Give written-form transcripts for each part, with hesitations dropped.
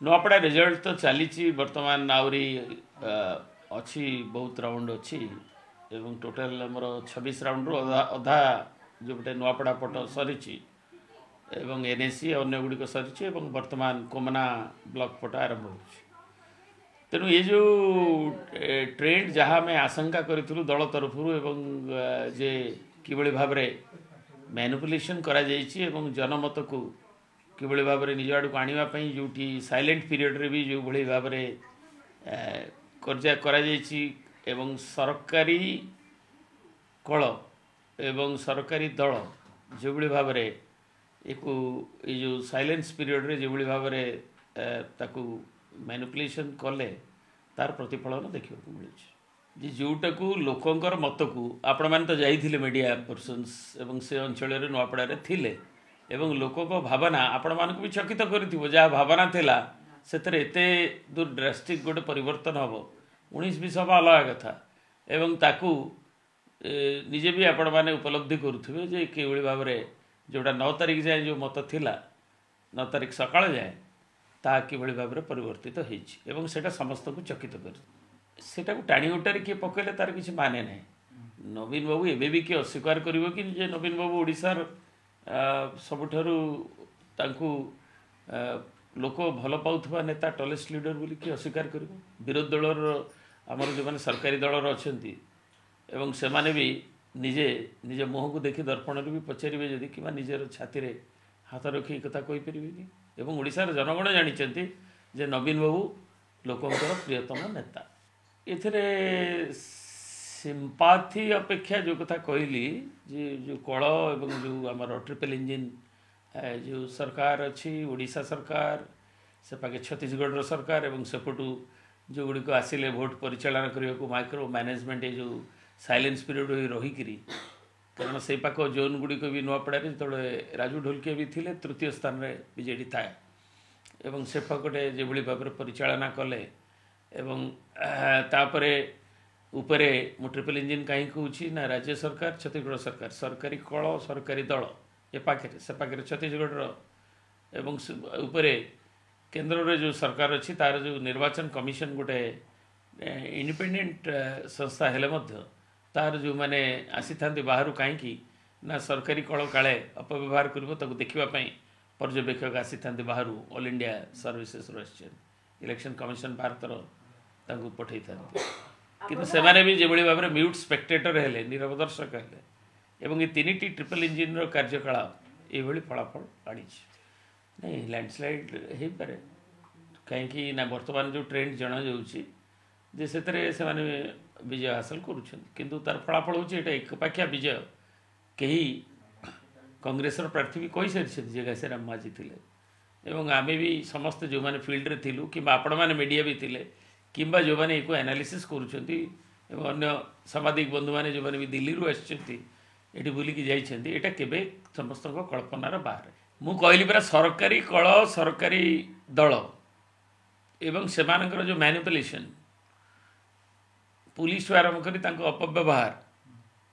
Nuapada result तो चली बर्तमान आउरी अच्छी बहुत राउंड अच्छी एवं टोटल आमर 26 राउंड रु अधा जो गोटे नुआपड़ा पट सरी एवं एनएसी अन्य गुड़िक सरी बर्तमान कोमना ब्लॉक पट आरंभ हो तेणु ये जो ट्रेंड जहाँ आम आशंका करूँ दल तरफ जे किभली भाव मैनिपुलेशन करा जनमत को किभली भाव निज आड़ को आने जो साइलेंट पीरियड रे भी जो भली भाव एवं सरकारी कल एवं सरकारी दल जो भली भाव जो साइलेंस पीरियड रे जो भली भाव ताकू मैनिपुलेशन कले तार प्रतिफलन देखा मिले जोटा को लोकंर मत को आपण मैंने तो जाइए मीडिया पर्सन्स एवं से अंचल नुआपड़ा थिले एवं लोक भावना आपण मानक भी चकित कर जहाँ भावना थिला से दूर ड्रास्टिक गोटे परिवर्तन हम 19-20 हवा अलग कथा एवं ताकू निजे भी आपण मैंने उपलब्धि करुवे जे कि भाव जोटा 9 तारिख जाए जो मत थिला 9 तारिख सकाळ जाए ता किभली भाव परिवर्तित होती सेटा समस्त को चकित कर सेटा को टाणी उठारे किए पकड़े तार किसी माने ना नवीन बाबू एवं भी किए अस्वीकार कर नवीन बाबू ओडिशार सबुठारु तांकु लोक भल पाउथबा नेता टलेस्ट लीडर बोली कि अस्वीकार कर विरोधी दलर आमर जो मैंने सरकारी दलर अच्छा एवं से माने भी निजे निजे मुह को देखि दर्पण भी पचारे जदि कि निजर छाती रे हाथ रखी कथा कही पारे एवं ओडिशार जनगण जानिचंती जे नवीन बाबू लोकंकर प्रियतम नेता एथिरे सिंपाथी अपेक्षा जो कथा कहली जो कल एवं जो आमर ट्रिपल इंजिन जो सरकार अच्छी ओडिशा सरकार से पाके छत्तीसगढ़ सरकार एवं सेपटू जो गुड़िक आसिले भोट परिचालन करने को माइक्रो मैनेजमेंट ये जो साइलेंस पीरियड रहीकि कारण से पाक जोन गुड़िक भी नुआपड़ा जो राजू ढोलकिया भी थे तृतीय स्थान में बीजेडी थाए एवं से पाकटे जो भाव परिचालना कले एवं तापरे उपरे मु ट्रिपल इंजिन कहीं कहूँ ना राज्य सरकार छत्तीसगढ़ सरकार सरकारी कल सरकारी दल ए पाखे से पाखे छत्तीसगढ़ एवं उपरे केंद्र रे जो सरकार अच्छी तार जो निर्वाचन कमिशन गोटे इंडिपेंडेंट संस्था हेले मध्य तार जो मैंने आसी था बाहर कहीं ना सरकारी कल काले अपव्यवहार कर देखापी पर्यवेक्षक आसी था बाहर all India services election commission Bharat पठे था कि से भी जो भाव में म्यूट स्पेक्टेटर हेले नीरव दर्शक हेले एवं ये 3टी ट्रिपल इंजिन कार्यकलाप ये फलाफल आनी नहीं लैंडस्लाइड हो पारे कहीं ना बर्तमान जो ट्रेंड जना जाऊँगी से विजय हासिल करूँ तार फलाफल हूँ ये एकपाखिया विजय कहीं कांग्रेस प्रार्थी भी कही सारी जे घासीराम माझी थे एवं आम भी समस्ते जो मैंने फील्ड रे थिलु कि आपण मैंने मीडिया भी थिले कि जो मैंने एक एनालिसिस अन्य सामाजिक बंधु मैंने जो मैंने भी दिल्ली रू आसी बुलिकी जाइछन्ति एटा केबे समस्त कल्पनार बाहर मु कहली परा सरकारी कल सरकारी दल एवं सेमानकर जो मैनिपुलेशन पुलिस आरंभ करी तांको अपव्यवहार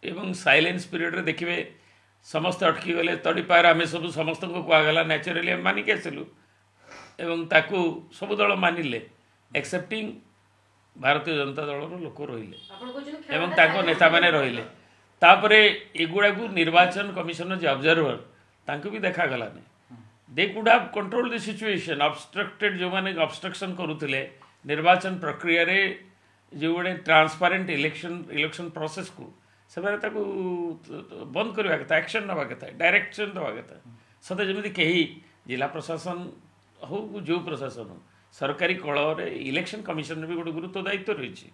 एवं साइलेंस पीरियड रे देखिए समस्त अटकी गले तड़ी पार आम सब समस्त को कहगला न्याचुराली मानिक आसलु एवं ताकू सब दल मानिले एक्सेप्टिंग भारतीय जनता दल लोक रहिले एवं ताको नेता माने रहिले तापरे एगुड़ा को निर्वाचन कमिशन जो ऑब्जर्वर तांको भी देखा गला नहीं they could have control the situation obstructed जो माने ऑब्स्ट्रक्शन करूथिले निर्वाचन प्रक्रिया रे जो गोटे ट्रांसपेरेंट इलेक्शन प्रोसेस को से बंद करवा कथा एक्शन नवा कथा डायरेक्शन दवा कथा सते जमी कहीं जिला प्रशासन हो जो प्रशासन हो सरकारी कल इलेक्शन कमिशन भी गोटे गुरुत्व दायित्व रही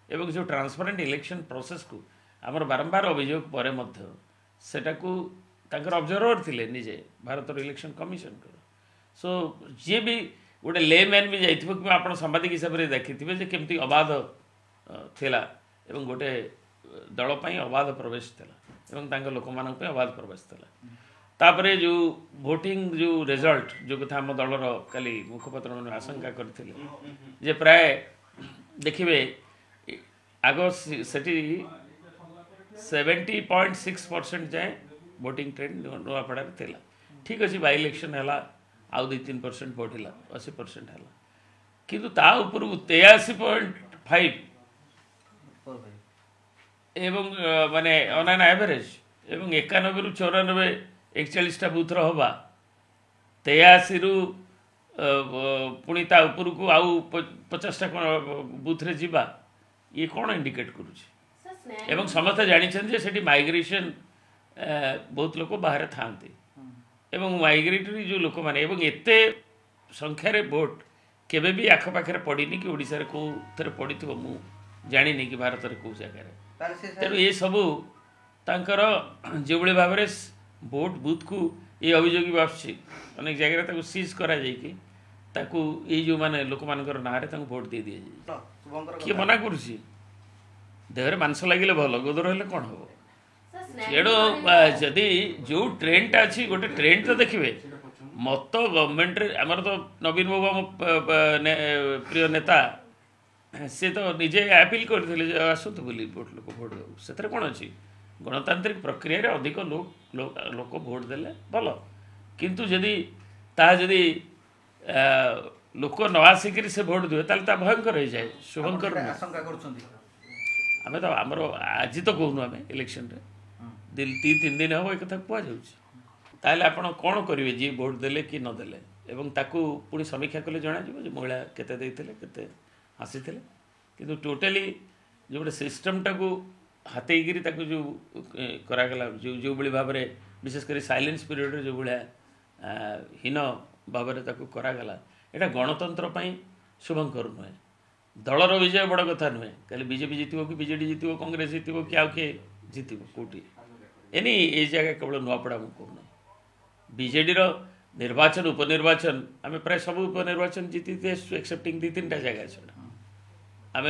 एवं जो ट्रांसपेरेंट इलेक्शन प्रोसेस को आमर बारंबार अभियोग पर सेटा को ऑब्जर्वर थिले निजे भारत इलेक्शन कमिशन सो जी भी गोटे लेमैन भी जाइथिबो कि आपण सांबादिक हिसाब से देखिथिबे जे केमती अबाध थिला एवं गोटे दल पई अबाध प्रवेश थिला एवं तांको लोक मानक पे अबाध प्रवेश थिला तापरे जो वोटिंग जो रिजल्ट जो कथा हम दलर काली मुखपत्र मन आशंका करथिले जे प्राय देखिबे आगो सेठी 70.6% जाए वोटिंग ट्रेंड नुआपड़ा थिला ठीक अच्छे बाय इलेक्शन है आउ 2-3% बढ़ला 80% है किंतु ता ऊपर 83.5 एवं माने ऑन एन एवरेज एवं 91 रु 94 41टा बूथ हवा 83 रु पुणी ता ऊपर को आउ 50टा बूथ रे जीवा ये कौन इंडिकेट करुच्ची एवं समस्त जानी से माइग्रेशन बहुत लोग बाहर था एवं माइग्रेटरी जो लोक मैंने एते संख्यार भोट केबे भी आखपाखे पड़ी कि ओडिशा रे को थरे पड़ी थो मु जानी नहीं कि भारत रे को जगह तेणु ये सबू तांकर जो भाई भाव में भोट बूथ को ये अभियोग भी आसुच्छी अनेक जगह सीज करा जाइए ताकू ये जो माने लोक मानकर ना भोट दे दि जाए किए मना करुच्ची देहरे मांस लगे भल गोदर हेले कौन हम तेणु जदि जो ट्रेंडटा अच्छी गोटे ट्रेंड तो देखिए मत गवर्नमेंट आमर तो नवीन बाबू आम प्रिय नेता सी तो निजे अपील करते आसतु बोली भोट लोक भोट देव से कौन अच्छी गणतांत्रिक प्रक्रिया अधिक लोक भोट देले भल किंतु जदि जदि लोक न आसिक से भोट देवे ताल भयंकर हो जाए शुभंकर आम तो आमर आज तो कहूँ आम इलेक्शन रे 2-3 दिन हम एक कहुच्छे आपण कौन करेंगे जी भोट देले कि नदेले एवं ताकू पुणी समीक्षा कले जना महिला केते देइथिले केते आसीथिले किंतु टोटली जो गोटे सिस्टमटा को हाथेगिरी ताकू जो करागला जो बड़ी भाव में विशेषकर साइलेंस पीरियड जो भाया हीन भाव में ताकू करागला एटा गणतंत्र पई शुभंकर नुहे दलर विजय बड़ कथा नुहे खाली बीजेपी जीत कि बीजेडी जीत कांग्रेस जीत कि आउ किए जीत कौटी एनी ये जगह केवल नुआपड़ा मुझे कहूना बीजेडी निर्वाचन उपनिर्वाचन आम प्राय सब उपनिर्वाचन जीति एक्सेप्टिंग 2-3टा जगह छड़ा आम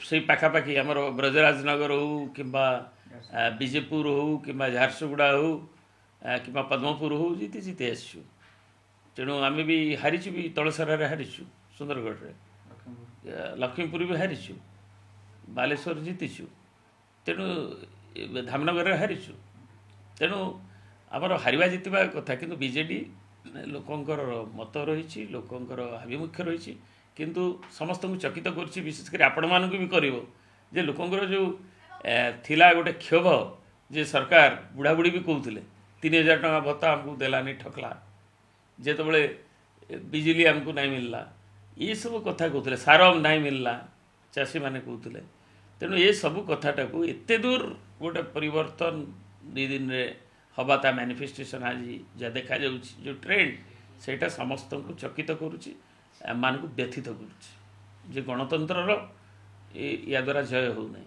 से पाखापाखि आमर ब्रजराजनगर हो कि विजेपुर हो कि झारसुगुड़ा हो कि पद्मपुर हो जीति जीति आसु तेणु आम भी हारीचु भी तलसार हारीचु सुंदरगढ़ लक्ष्मीपुर भी हारीचु बालेश्वर जीतिचु तेणु धामनगर हारीचु तेणु आमर हारिबा जितवा कथा किंतु बीजेडी लोकंकर मत रही लोकंकर आभिमुख्य रही किंतु समस्त को चकित कर विशेषकर आपण मानक भी कर जे लोकंकर जो थिला गोटे क्षोभ जे सरकार बुढ़ा बुढ़ी भी कहते 3000 टका भत्ता आमको देलानी ठकला जेतबले बिजली आमको नहीं मिलला ये सब कथा कहते सार नहीं मिलला चाषी मैंने कहते तेणु ये सब कथाटा को एत दूर गोटे परिवर्तन 2 दिन रे हवा मैनिफेस्टेशन आज जहाँ देखा जो ट्रेंड सेटा समस्त को चकित करुच्ची मान को व्यथित करुच्ची जे गणतंत्र या द्वारा जय हो नहीं।